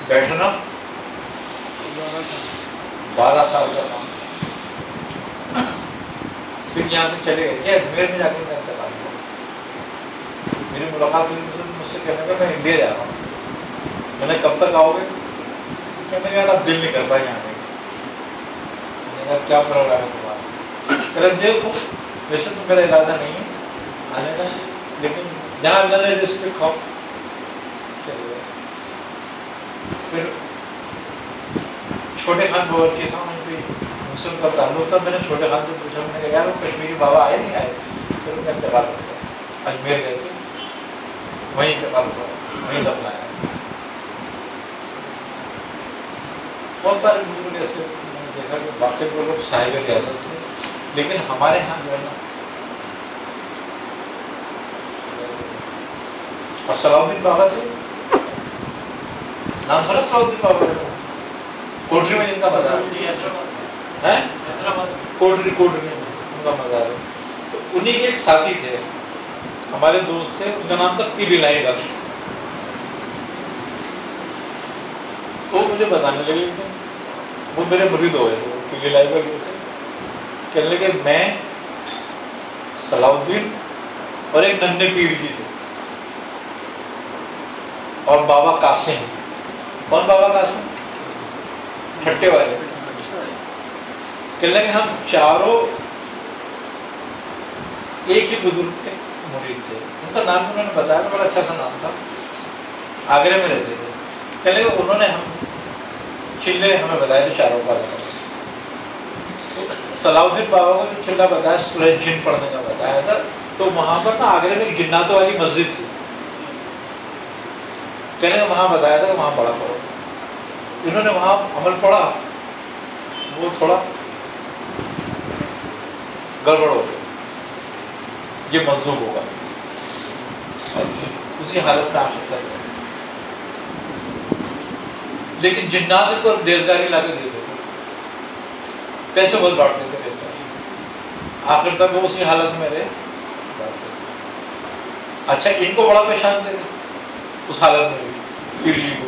بیٹھنا 12 سال کا کام. پھر یہاں سے چلے گئے کہ اجمیر میں جا کے میں انتقال ہوا. میری ملاقات ہوئی مجھ سے کہنے کا میں انڈیا جا رہا ہوں. میں نے کب تک آؤ گے؟ کہنے کا یار اب دل نہیں کر پائے یہاں آنے. کیا پروگرام ہے تمہارا؟ میرا دیکھو ویسے تو میرا ارادہ نہیں ہے آنے کا، لیکن جہاں اللہ نے جس پہ کھاؤ چلے گئے. پھر چھوٹے خان باورچی تھا، ان پہ مسلم کا تعلق تھا. میں نے چھوٹے خان سے پوچھا، میں نے کہا یار وہ کشمیری بابا آئے نہیں آئے؟ پھر ان کا انتقال ہو گیا. اجمیر گئے تھے، وہیں انتقال ہوا، وہیں دفنایا. بہت سارے بزرگ ایسے میں نے دیکھا کہ باقی وہ لوگ صاحب اجازت تھے، لیکن ہمارے یہاں جو ہے نا، اور صلاح الدین بابا تھے، نام سنا صلاح الدین بابا کا؟ کوٹری میں جن کا مزار ہے، کوٹری میں ان کا مزار ہے. تو انہیں کے ایک ساتھی تھے، ہمارے دوست تھے، ان کا نام تھا پیر الہی بخش. وہ مجھے بتانے لگے کہ وہ میرے مرید ہوئے تھے، پیر الہی بخش سے کہنے لگے میں صلاح الدین اور ایک ننھے پیر جی تھے اور بابا قاسم. کون بابا قاسم؟ پھٹے والے. کہنے لگے ہم چاروں ایک ہی بزرگ کے مرید تھے. ان کا نام انہوں نے بتایا، بڑا اچھا سا نام تھا، آگرے میں رہتے تھے. کہنے لگے انہوں نے ہم چلے ہمیں بتایا تھے چاروں کا. صلاح الدین بابا کو جو چلا بتایا سورہ جن پڑھنے کا بتایا تھا، تو وہاں پر نا آگرے میں ایک جناتوں والی مسجد تھی. کہنے لگے وہاں بتایا تھا کہ وہاں پڑھا پڑھو. انہوں نے وہاں عمل پڑھا، وہ تھوڑا گڑبڑ ہو گیا، یہ مجذوب ہوگا، اسی حالت میں عاشق کر رہے. لیکن جنات ان کو ریزگاری لا کے دیتے تھے، پیسے بہت بانٹتے تھے ریزگاری. آخر تک وہ اسی حالت میں رہے. اچھا ان کو بڑا پریشان تھے اس حالت میں بھی پیر جی کو.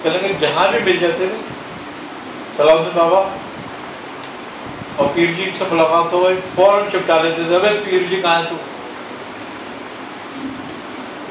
کہنے لگے جہاں بھی مل جاتے تھے صلاح الدین بابا اور پیر جی سے ملاقات ہو گئی، فوراً چپٹا لیتے تھے، ارے پیر جی کہاں ہے تو؟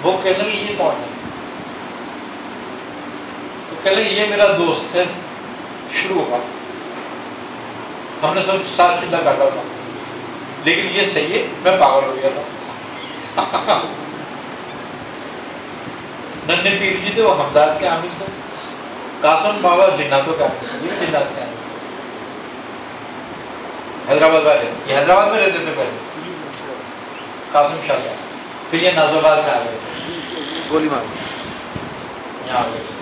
وہ کہنے لگے یہ کون ہے؟ تو کہنے لگے یہ میرا دوست ہے. شروع ہوا، ہم نے سب ساتھ چلا کاٹا تھا، لیکن یہ صحیح ہے میں پاگل ہو گیا تھا. ننھے پیر جی تھے وہ حمدان کے عامل تھے، قاسم بابا جناتوں کا عامل، یہ جنات کے عامل حیدرآباد والے. یہ حیدرآباد میں رہتے تھے پہلے، قاسم شاہ صاحب. پھر یہ نازو آباد میں آ گئے تھے، گولی مار یہاں آ گئے تھے.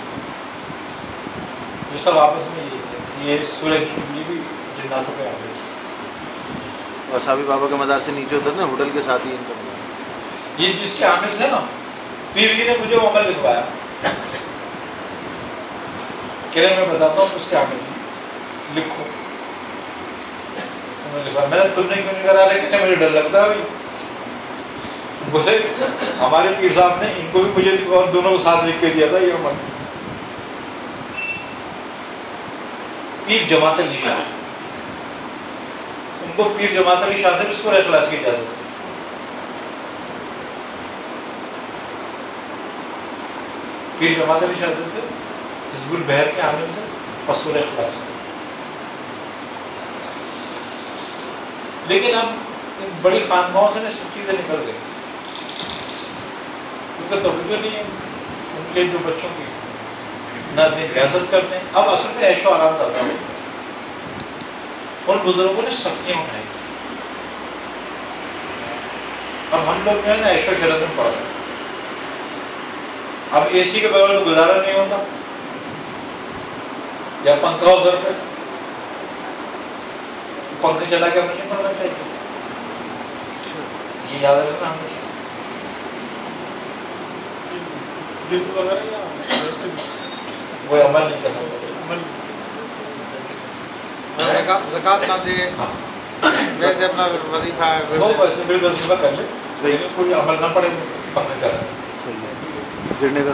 یہ سب آپس میں یہ تھے. یہ سورج یہ بھی جناتوں کے عامل تھے. اور صابی بابا کے مزار سے نیچے اتر نا ہوٹل کے ساتھ ہی ان کا مزار. یہ جس کے عامل تھے نا، پیر جی نے مجھے وہ عمل لکھوایا. کہہ رہے میں بتاتا ہوں اس کے عامل لکھو. میں نے خود نہیں کیوں نہیں کرا رہے کہ مجھے ڈر لگتا ہے. بولے ہمارے پیر صاحب نے ان کو بھی مجھے اور دونوں کو ساتھ لکھ کے دیا تھا یہ عمل. پیر جماعت علی شاہ، ان کو پیر جماعت علی شاہ سے بھی سورہ اخلاص کی اجازت ہے. پیر جماعت علی شاہ سے حزب البحر کے عامل سے اور سورہ اخلاص ہے. لیکن اب ان بڑی خانقاہوں سے سب چیزیں نکل گئی کیونکہ توجہ نہیں ہے ان کے جو بچوں کی، نہ حفاظت کرتے ہیں. اب اصل میں عیش و آرام زیادہ ہوتا ہے. اور بزرگوں نے سختیاں اٹھائی. اب ہم لوگ جو ہے نا عیش و شرط میں پڑ رہے ہیں. اب اے سی کے بغیر تو گزارا نہیں ہوتا، یا پنکھا ادھر پہ، پنکھے چلا کے مجھے پڑھنا چاہیے. یہ یاد رکھنا ہمیشہ. وہ عمل نہیں کرنا چاہیے. زکات نہ دے ویسے اپنا وظیفہ وہ ویسے بھی وظیفہ کر لے، لیکن کوئی عمل نہ پڑے پنکھے چلا. صحیح ہے. گرنے کا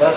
10